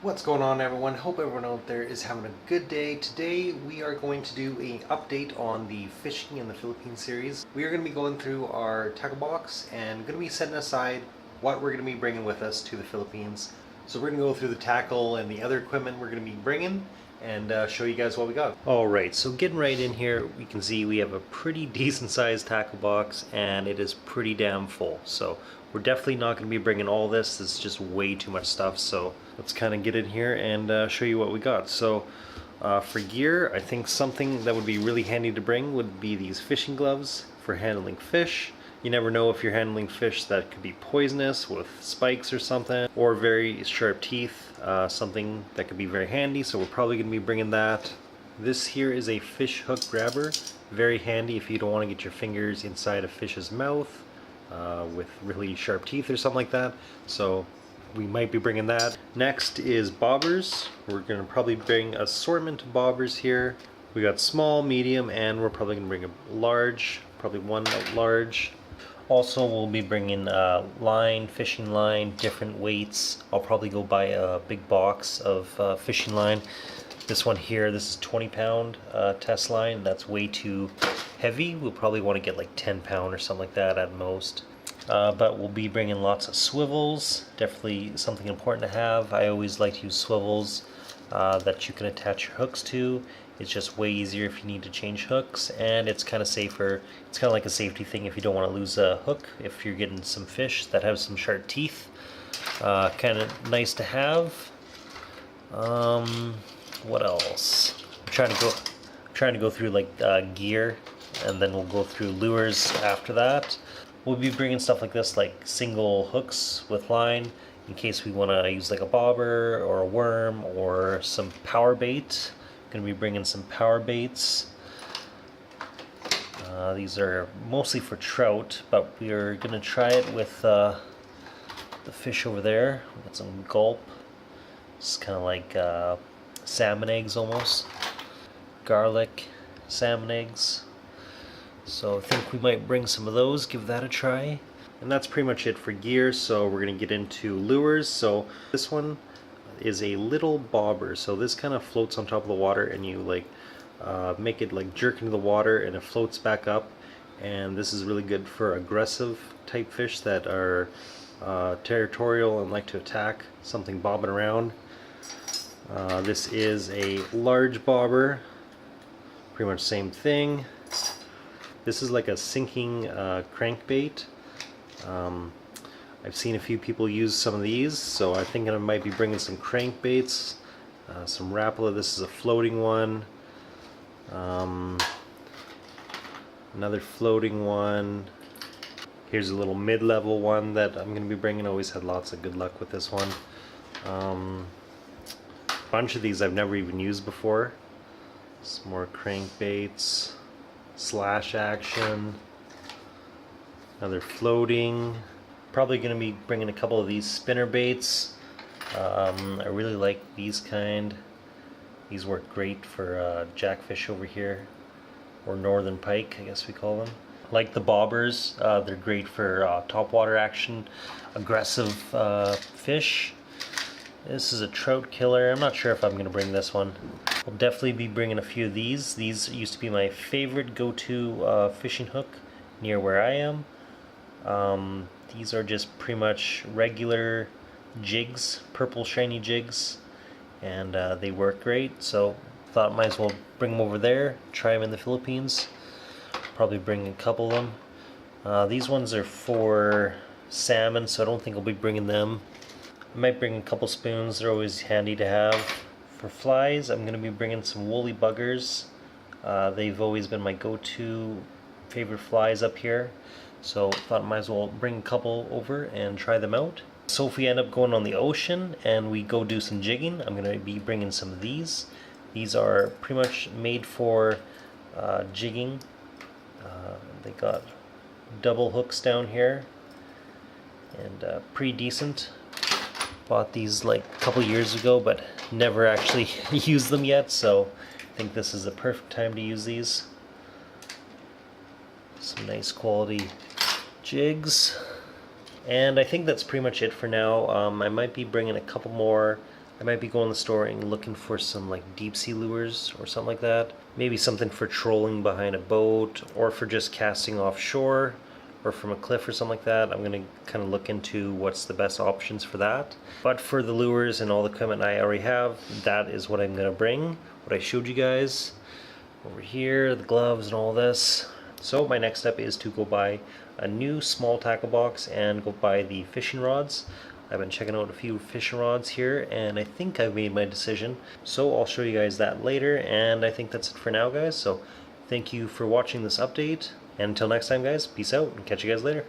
What's going on, everyone? Hope everyone out there is having a good day. Today we are going to do an update on the Fishing in the Philippines series. We are going to be going through our tackle box and going to be setting aside what we're going to be bringing with us to the Philippines. So we're going to go through the tackle and the other equipment we're going to be bringing and show you guys what we got. Alright, so getting right in here, we can see we have a pretty decent sized tackle box and it is pretty damn full. So we're definitely not going to be bringing all this. This is just way too much stuff. So let's kind of get in here and show you what we got. So for gear, I think something that would be really handy to bring would be these fishing gloves for handling fish. You never know if you're handling fish that could be poisonous with spikes or something, or very sharp teeth, something that could be very handy, so we're probably going to be bringing that. This here is a fish hook grabber, very handy if you don't want to get your fingers inside a fish's mouth with really sharp teeth or something like that, so we might be bringing that. Next is bobbers. We're going to probably bring assortment of bobbers here. We got small, medium, and we're probably going to bring a large, probably one large. Also, we'll be bringing line, fishing line, different weights. I'll probably go buy a big box of fishing line. This one here, this is 20-pound test line. That's way too heavy. We'll probably want to get like 10-pound or something like that at most. But we'll be bringing lots of swivels. Definitely something important to have. I always like to use swivels that you can attach your hooks to. It's just way easier if you need to change hooks, and it's kind of safer. It's kind of like a safety thing if you don't want to lose a hook if you're getting some fish that have some sharp teeth. Kind of nice to have. What else? I'm trying to go through like gear, and then we'll go through lures after that. We'll be bringing stuff like this, like single hooks with line, in case we want to use like a bobber or a worm or some power bait. Going to be bringing some power baits. These are mostly for trout, but we are going to try it with the fish over there. We got some gulp. It's kind of like salmon eggs almost. Garlic, salmon eggs. So I think we might bring some of those, give that a try. And that's pretty much it for gear, so we're going to get into lures. So this one is a little bobber, so this kind of floats on top of the water, and you like make it like jerk into the water and it floats back up. And this is really good for aggressive type fish that are territorial and like to attack something bobbing around. This is a large bobber, pretty much same thing. This is like a sinking crankbait. I've seen a few people use some of these, so I think I might be bringing some crankbaits, some Rapala. This is a floating one, another floating one. Here's a little mid-level one that I'm going to be bringing. Always had lots of good luck with this one. A bunch of these I've never even used before. Some more crankbaits, slash action, another floating. Probably going to be bringing a couple of these spinner baits. I really like these kind. These work great for jackfish over here, or northern pike, I guess we call them. Like the bobbers, they're great for topwater action, aggressive fish. This is a Trout Killer. I'm not sure if I'm going to bring this one. I'll definitely be bringing a few of these. These used to be my favorite go-to fishing hook near where I am. These are just pretty much regular jigs, purple shiny jigs, and they work great, so thought might as well bring them over there, try them in the Philippines. Probably bring a couple of them. These ones are for salmon, so I don't think I'll be bringing them. I might bring a couple spoons, they're always handy to have. For flies, I'm going to be bringing some woolly buggers. They've always been my go-to favorite flies up here. So thought I might as well bring a couple over and try them out. So if we end up going on the ocean and we go do some jigging, I'm going to be bringing some of these. These are pretty much made for jigging. They got double hooks down here and pretty decent. Bought these like a couple years ago, but never actually used them yet, so I think this is the perfect time to use these. Some nice quality jigs. And I think that's pretty much it for now. I might be bringing a couple more I might be going to the store and looking for some like deep sea lures or something like that. Maybe something for trolling behind a boat or for just casting offshore or from a cliff or something like that. I'm going to kind of look into what's the best options for that. But for the lures and all the equipment I already have, that is what I'm going to bring. What I showed you guys over here, the gloves and all this. So my next step is to go buy a new small tackle box and go buy the fishing rods. I've been checking out a few fishing rods here and I think I've made my decision. So I'll show you guys that later, and I think that's it for now, guys. So thank you for watching this update, and until next time, guys, peace out and catch you guys later.